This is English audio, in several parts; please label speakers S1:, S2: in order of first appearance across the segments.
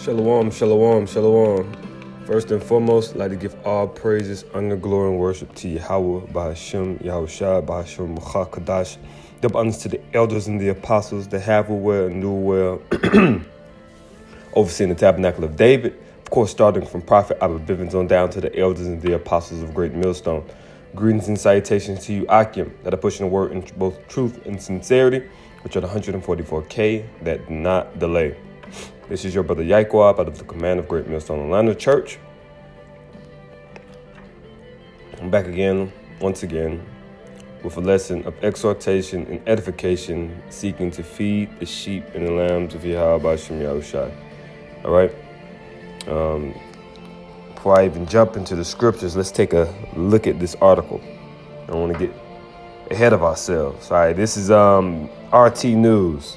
S1: Shalom, shalom, shalom. First and foremost, I'd like to give all praises, honor, glory, and worship to Yahweh, Bahashem, Yahushua, Bahashem, Kadash. Double honors to the elders and the apostles that have well and do well, overseeing the tabernacle of David. Of course, starting from Prophet Abba Bivens on down to the elders and the apostles of Great Millstone. Greetings and salutations to you, Akim, that are pushing the word in both truth and sincerity, which are the 144K that do not delay. This is your brother Yaquab out of the command of Great Millstone Atlanta Church. I'm back again, once again, with a lesson of exhortation and edification, seeking to feed the sheep and the lambs of Yahweh Shem Yahushai. All right. Before I even jump into the scriptures, let's take a look at this article. I don't want to get ahead of ourselves. All right. This is RT News.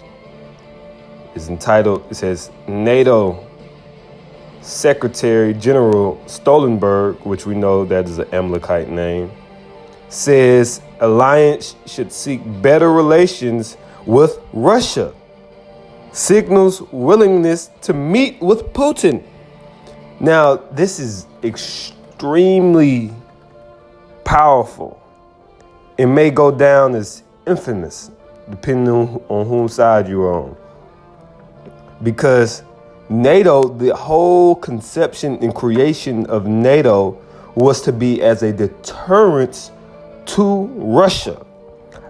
S1: It's entitled, it says, NATO Secretary General Stoltenberg, which we know that is an Amalekite name, says alliance should seek better relations with Russia. Signals willingness to meet with Putin. Now, this is extremely powerful. It may go down as infamous, depending on whose side you're on. Because NATO, the whole conception and creation of NATO was to be as a deterrent to Russia,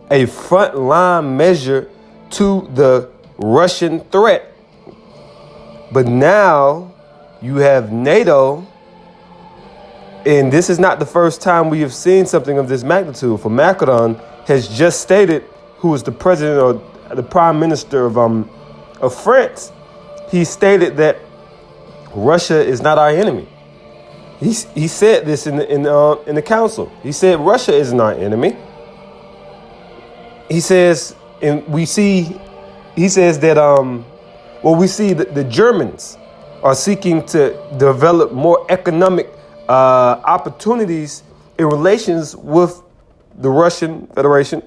S1: a frontline measure to the Russian threat. But now you have NATO, and this is not the first time we have seen something of this magnitude. For Macron has just stated, who is the president or the prime minister of France, he stated that Russia is not our enemy. He said this in the council. He said Russia isn't our enemy. He says, and we see, he says that we see that the Germans are seeking to develop more economic opportunities in relations with the Russian Federation,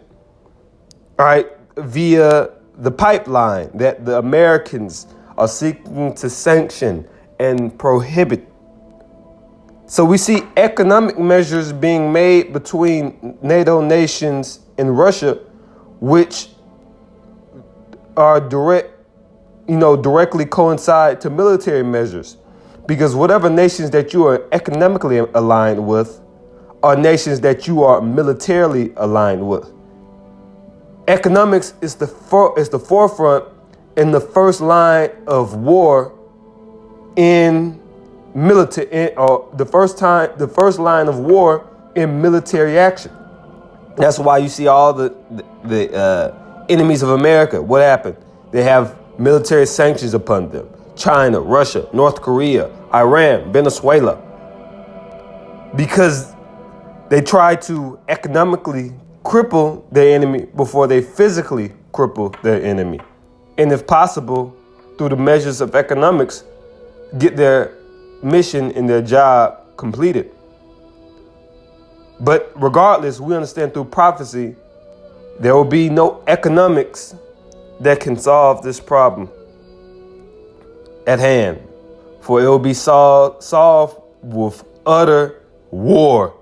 S1: all right, via the pipeline that the Americans are seeking to sanction and prohibit. So we see economic measures being made between NATO nations and Russia, which are directly coincide to military measures. Because whatever nations that you are economically aligned with are nations that you are militarily aligned with. Economics is the forefront in the first line of war in military, or the first line of war in military action. That's why you see all the enemies of America. What happened? They have military sanctions upon them. China, Russia, North Korea, Iran, Venezuela. Because they try to economically cripple their enemy before they physically cripple their enemy. And if possible, through the measures of economics, get their mission and their job completed. But regardless, we understand through prophecy, there will be no economics that can solve this problem at hand. For it will be solved with utter war.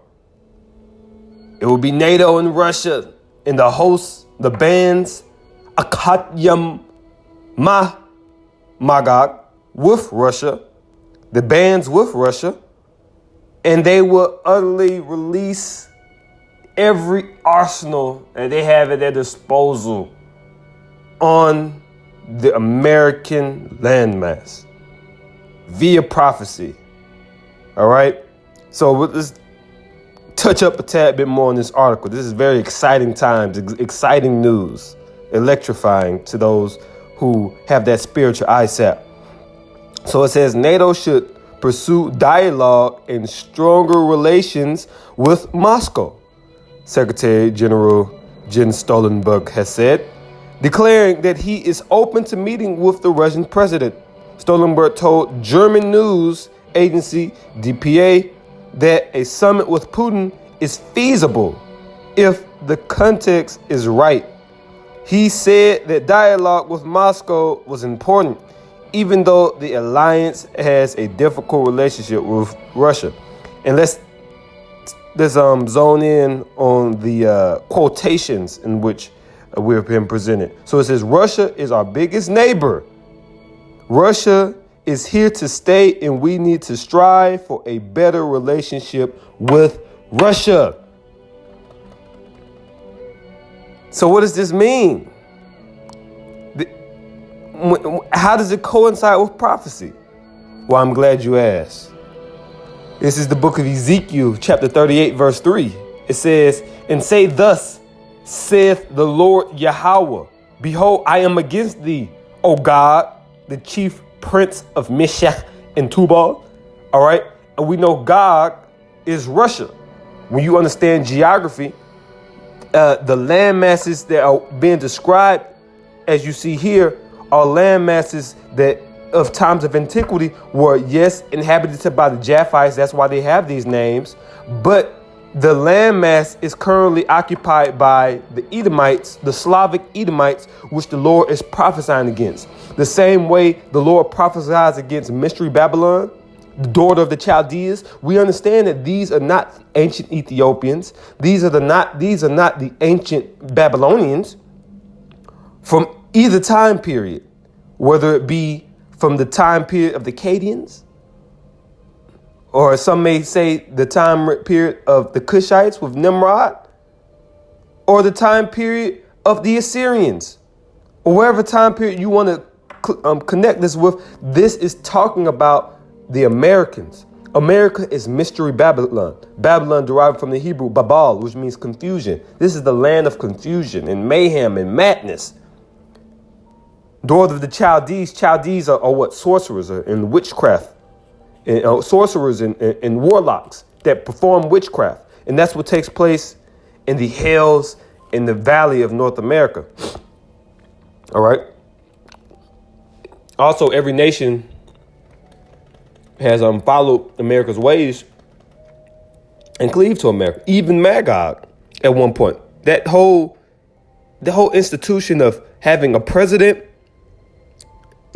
S1: It will be NATO and Russia and the hosts, the bands, Akatyam Magog with Russia, the bands with Russia, and they will utterly release every arsenal that they have at their disposal on the American landmass via prophecy. All right. So let's touch up a tad bit more on this article. This is very exciting times, exciting news, electrifying to those who have that spiritual eyesight. So it says NATO should pursue dialogue and stronger relations with Moscow, Secretary General Jens Stoltenberg has said, declaring that he is open to meeting with the Russian president. Stoltenberg told German news agency DPA that a summit with Putin is feasible if the context is right. He said that dialogue with Moscow was important, even though the alliance has a difficult relationship with Russia. And let's zone in on the quotations in which we've been presented. So it says, Russia is our biggest neighbor. Russia is here to stay, and we need to strive for a better relationship with Russia. So what does this mean? How does it coincide with prophecy? Well, I'm glad you asked. This is the book of Ezekiel, chapter 38, verse 3. It says, and say thus, saith the Lord Yahweh, behold, I am against thee, O God, the chief prince of Meshach and Tubal. All right. And we know God is Russia. When you understand geography, the land masses that are being described, as you see here, are land masses that of times of antiquity were, yes, inhabited by the Japhites. That's why they have these names. But the landmass is currently occupied by the Edomites, the Slavic Edomites, which the Lord is prophesying against. The same way the Lord prophesies against Mystery Babylon, the daughter of the Chaldeans. We understand that these are not ancient Ethiopians. These are not the ancient Babylonians from either time period, whether it be from the time period of the Akkadians, or some may say the time period of the Cushites with Nimrod, or the time period of the Assyrians, or whatever time period you want to connect this with. This is talking about the Americans. America is Mystery Babylon. Babylon derived from the Hebrew Babal, which means confusion. This is the land of confusion and mayhem and madness. Daughter of the Chaldees. Chaldees are what? Sorcerers and witchcraft. And, sorcerers and warlocks that perform witchcraft. And that's what takes place in the hills in the valley of North America. All right. Also, every nation has followed America's ways and cleaved to America. Even Magog at one point. The whole institution of having a president,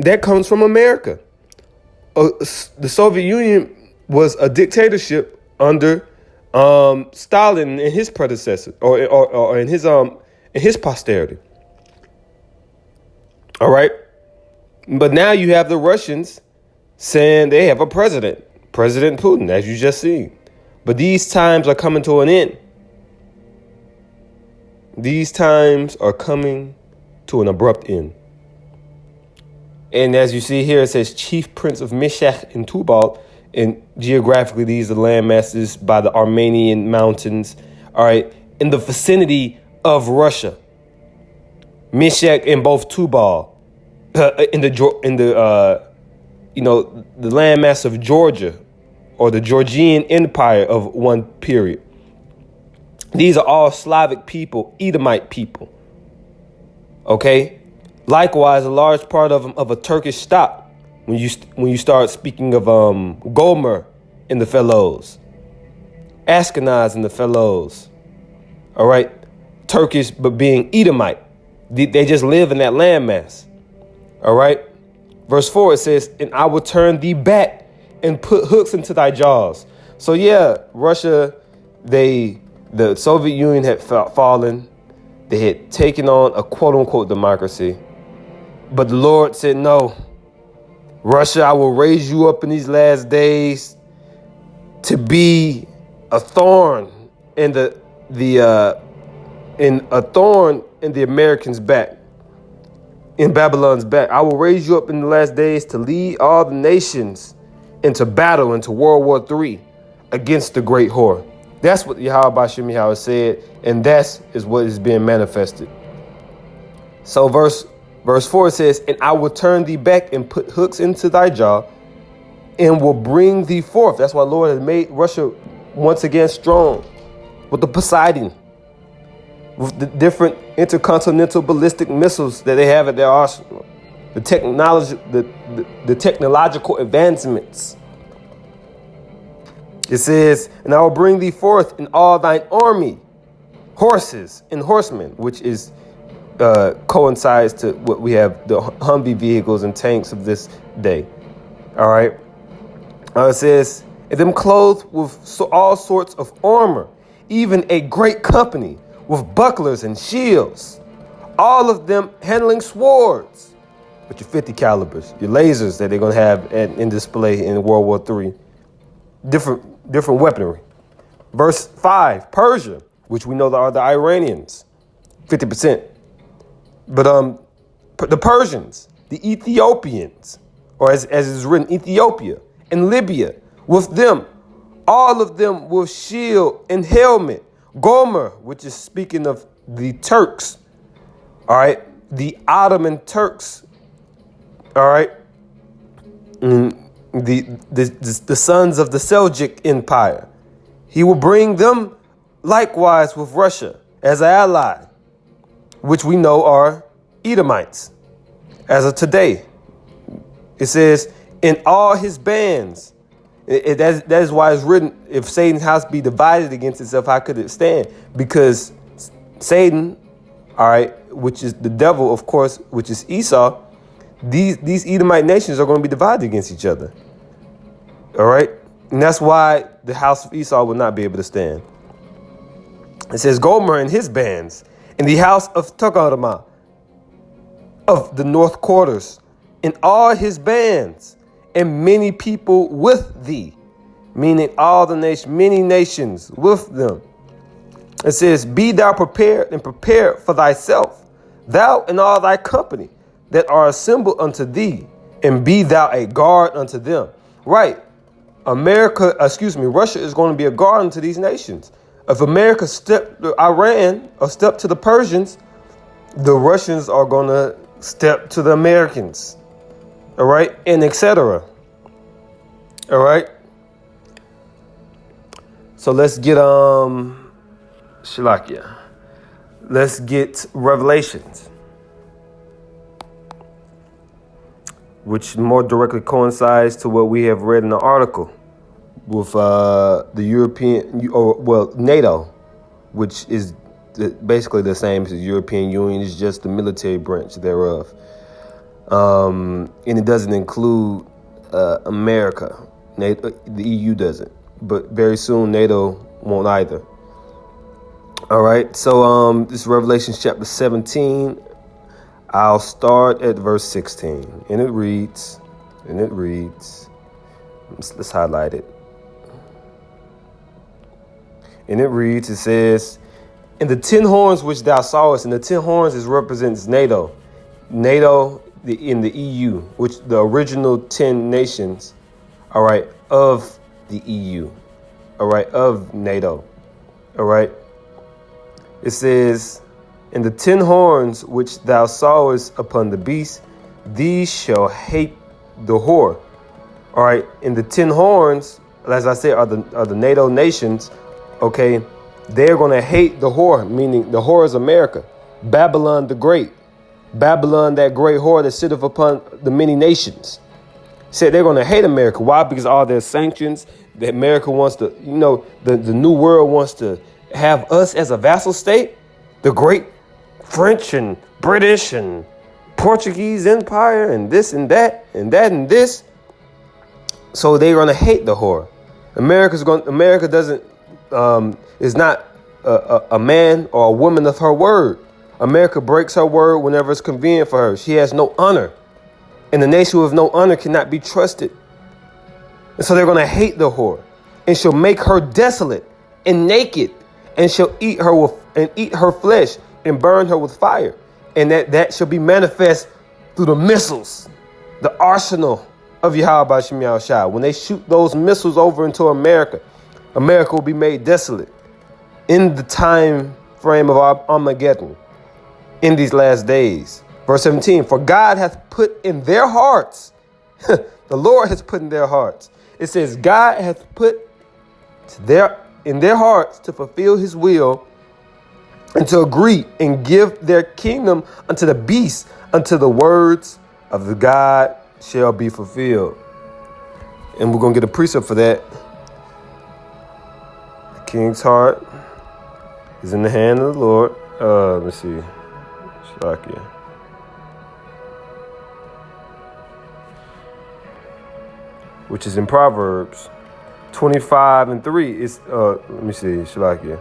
S1: that comes from America. The Soviet Union was a dictatorship under Stalin and his predecessor, or in his posterity. All right, but now you have the Russians saying they have a president, President Putin, as you just seen. But these times are coming to an end. These times are coming to an abrupt end. And as you see here, it says chief prince of Meshach and Tubal. And geographically, these are land masses by the Armenian mountains. All right, in the vicinity of Russia. Meshach and both Tubal, in the landmass of Georgia, or the Georgian Empire of one period. These are all Slavic people, Edomite people. Okay. Likewise, a large part of a Turkish stock when you start speaking of Gomer and the fellows, Ashkenaz and the fellows. All right, Turkish, but being Edomite, they just live in that landmass. All right, verse 4 it says, "And I will turn thee back and put hooks into thy jaws." So yeah, Russia, the Soviet Union had fallen. They had taken on a quote unquote democracy. But the Lord said, no, Russia, I will raise you up in these last days to be a thorn in the Americans' back, in Babylon's back. I will raise you up in the last days to lead all the nations into battle, into World War III against the great whore. That's what Yahweh Bashim Yahweh said, and that is what is being manifested. So verse 4 says, "And I will turn thee back and put hooks into thy jaw and will bring thee forth." That's why the Lord has made Russia once again strong with the Poseidon, with the different intercontinental ballistic missiles that they have at their arsenal, the technological advancements. It says, "And I will bring thee forth in all thine army, horses and horsemen," which is coincides to what we have, the Humvee vehicles and tanks of this day. All right. It says, and them clothed with all sorts of armor, even a great company with bucklers and shields, all of them handling swords, with your 50 calibers, your lasers that they're going to have in display in World War III. Different weaponry. Verse 5, Persia, which we know are the Iranians, 50%. But the Persians, the Ethiopians, or as is written, Ethiopia and Libya, with them, all of them with shield and helmet. Gomer, which is speaking of the Turks, all right, the Ottoman Turks, all right, the sons of the Seljuk Empire. He will bring them likewise with Russia as an ally, which we know are Edomites as of today. It says, in all his bands. That is why it's written, if Satan's house be divided against itself, how could it stand? Because Satan, all right, which is the devil, of course, which is Esau, these Edomite nations are going to be divided against each other. All right. And that's why the house of Esau will not be able to stand. It says Gomer and his bands, in the house of Togarmah of the north quarters, in all his bands, and many people with thee, meaning all the nation, many nations with them. It says, be thou prepared and prepare for thyself, thou and all thy company that are assembled unto thee, and be thou a guard unto them. Right. Russia is going to be a guard unto these nations. If America stepped to Iran or stepped to the Persians, the Russians are going to step to the Americans. All right. And etc. All right. So let's get, Shalakia. Let's get Revelations, which more directly coincides to what we have read in the article with the NATO, which is basically the same as the European Union. It's just the military branch thereof. And it doesn't include America. NATO, the EU doesn't. But very soon NATO won't either. All right. So this is Revelation chapter 17. I'll start at verse 16. And it reads, let's highlight it. And it reads, it says, and the 10 horns which thou sawest, and the 10 horns represents NATO. NATO in the EU, which the original 10 nations, all right, of the EU, all right, of NATO, all right. It says, and the 10 horns which thou sawest upon the beast, these shall hate the whore. All right, and the 10 horns, as I said, are the NATO nations. Okay, they're going to hate the whore, meaning the whore is America, Babylon the Great, Babylon, that great whore that sitteth upon the many nations. Said they're going to hate America. Why? Because all their sanctions, that America wants to, the new world wants to have us as a vassal state, the great French and British and Portuguese empire and this and that and that and this. So they're going to hate the whore. America doesn't, is not a man or a woman of her word. America breaks her word whenever it's convenient for her. She has no honor. And the nation with no honor cannot be trusted. And so they're going to hate the whore, and shall make her desolate and naked, and shall eat her flesh and burn her with fire. And that shall be manifest through the missiles, the arsenal of Yahweh B'Shem Yahushua. When they shoot those missiles over into America, America will be made desolate in the time frame of Armageddon in these last days. Verse 17, for God hath put in their hearts, the Lord has put in their hearts. It says God hath put in their hearts to fulfill his will and to agree and give their kingdom unto the beast, until the words of the God shall be fulfilled. And we're going to get a precept for that. The king's heart is in the hand of the Lord. Let's see. Shalakia. Which is in Proverbs 25:3. It's let me see, Shalakia.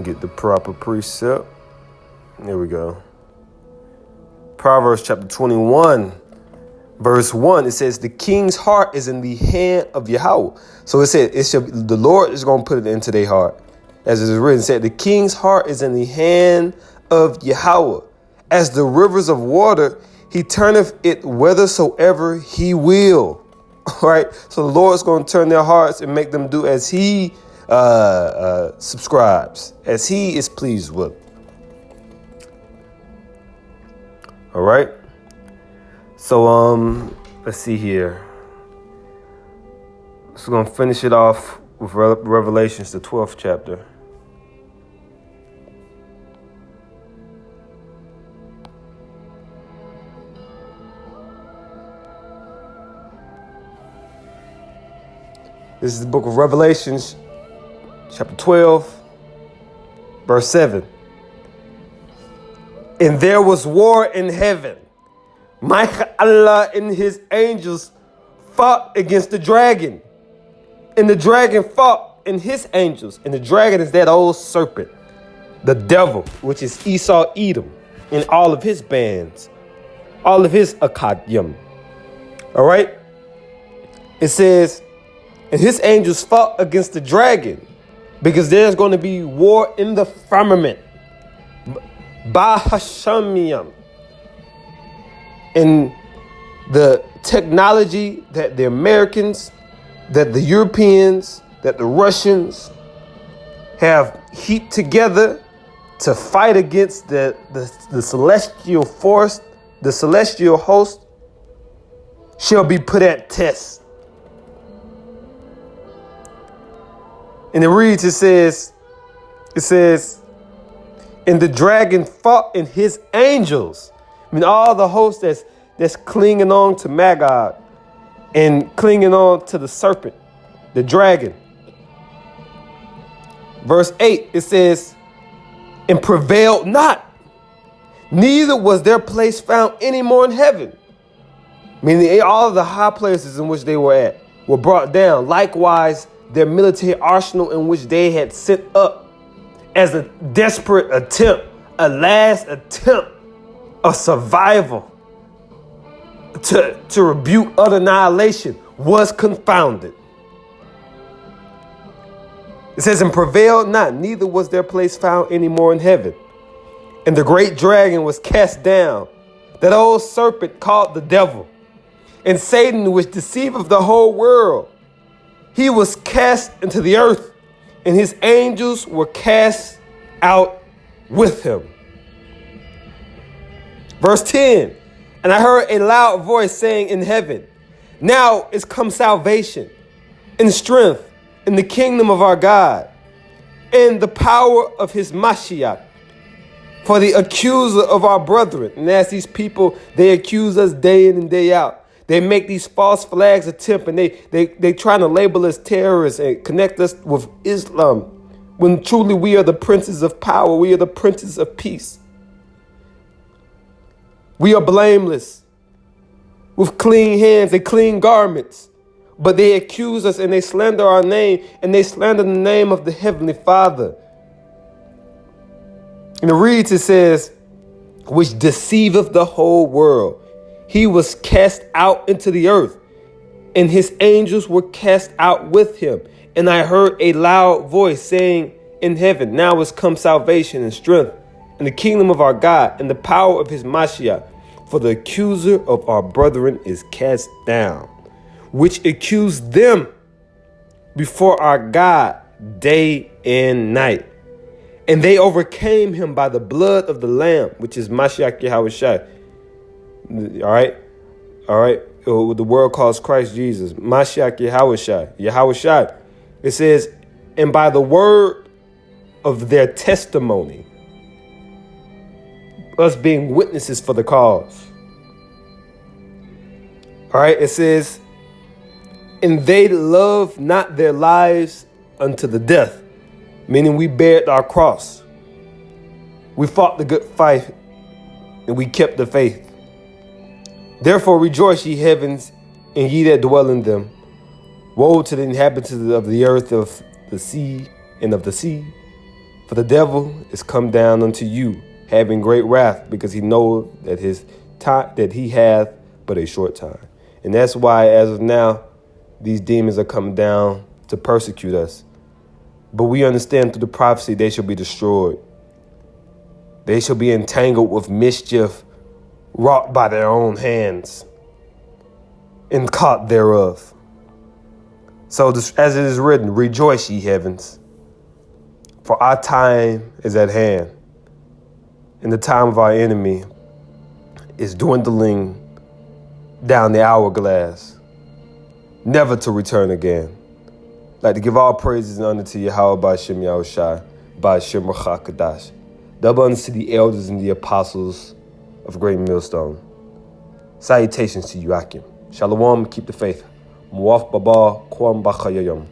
S1: Get the proper precept. There we go. Proverbs chapter 21, verse 1. It says, the king's heart is in the hand of Yahweh. So it said, the Lord is going to put it into their heart. As it is written, it said, the king's heart is in the hand of Yahweh. As the rivers of water, he turneth it whithersoever he will. All right. So the Lord's going to turn their hearts and make them do as he subscribes, as he is pleased with. All right. So let's see here. So we're gonna finish it off with Revelations, the 12th chapter. This is the book of Revelations, chapter 12, verse 7. And there was war in heaven. Allah and his angels fought against the dragon. And the dragon fought and his angels. And the dragon is that old serpent, the devil, which is Esau Edom, and all of his bands, all of his Akkadium. All right? It says, and his angels fought against the dragon, because there's going to be war in the firmament. Bahashamiyam. And the technology that the Americans, that the Europeans, that the Russians have heaped together to fight against the celestial force, the celestial host, shall be put at test. And it reads, it says, and the dragon fought and his angels. I mean, all the hosts that's clinging on to Magog and clinging on to the serpent, the dragon. Verse 8, it says, and prevailed not, neither was their place found any more in heaven. Meaning all of the high places in which they were at were brought down. Likewise, their military arsenal in which they had sent up as a desperate attempt, a last attempt of survival to rebuke utter annihilation, was confounded. It says, and prevailed not, neither was their place found any more in heaven. And the great dragon was cast down, that old serpent called the devil, and Satan, which deceiveth the whole world. He was cast into the earth, and his angels were cast out with him. Verse 10, and I heard a loud voice saying in heaven, now is come salvation and strength in the kingdom of our God and the power of his Mashiach. For the accuser of our brethren, and as these people, they accuse us day in and day out. They make these false flags attempt, and they trying to label us terrorists and connect us with Islam, when truly we are the princes of power. We are the princes of peace. We are blameless, with clean hands and clean garments. But they accuse us and they slander our name, and they slander the name of the Heavenly Father. And it reads, it says, which deceiveth the whole world. He was cast out into the earth, and his angels were cast out with him. And I heard a loud voice saying in heaven, now is come salvation and strength in the kingdom of our God and the power of his Mashiach. For the accuser of our brethren is cast down, which accused them before our God day and night. And they overcame him by the blood of the Lamb, which is Mashiach Yahushua. All right. The world calls Christ Jesus, Mashiach Yahushua. It says, and by the word of their testimony, us being witnesses for the cause. All right. It says, And they love not their lives unto the death, meaning we bared our cross. We fought the good fight, and we kept the faith. Therefore rejoice, ye heavens, and ye that dwell in them. Woe to the inhabitants of the earth, of the sea, and of the sea. For the devil is come down unto you, having great wrath, because he knoweth that his time that he hath but a short time. And that's why, as of now, these demons are coming down to persecute us. But we understand through the prophecy they shall be destroyed. They shall be entangled with mischief wrought by their own hands and caught thereof. So as it is written, rejoice, ye heavens, for our time is at hand, and the time of our enemy is dwindling down the hourglass, never to return again. I'd like to give all praises and honor to Yahweh by Shem Yahushai, by Shem Kadash. Double honors to the elders and the apostles of Great Millstone. Salutations to you, Akim. Shalom, keep the faith. Muaf Baba, Kwam Bachayayam.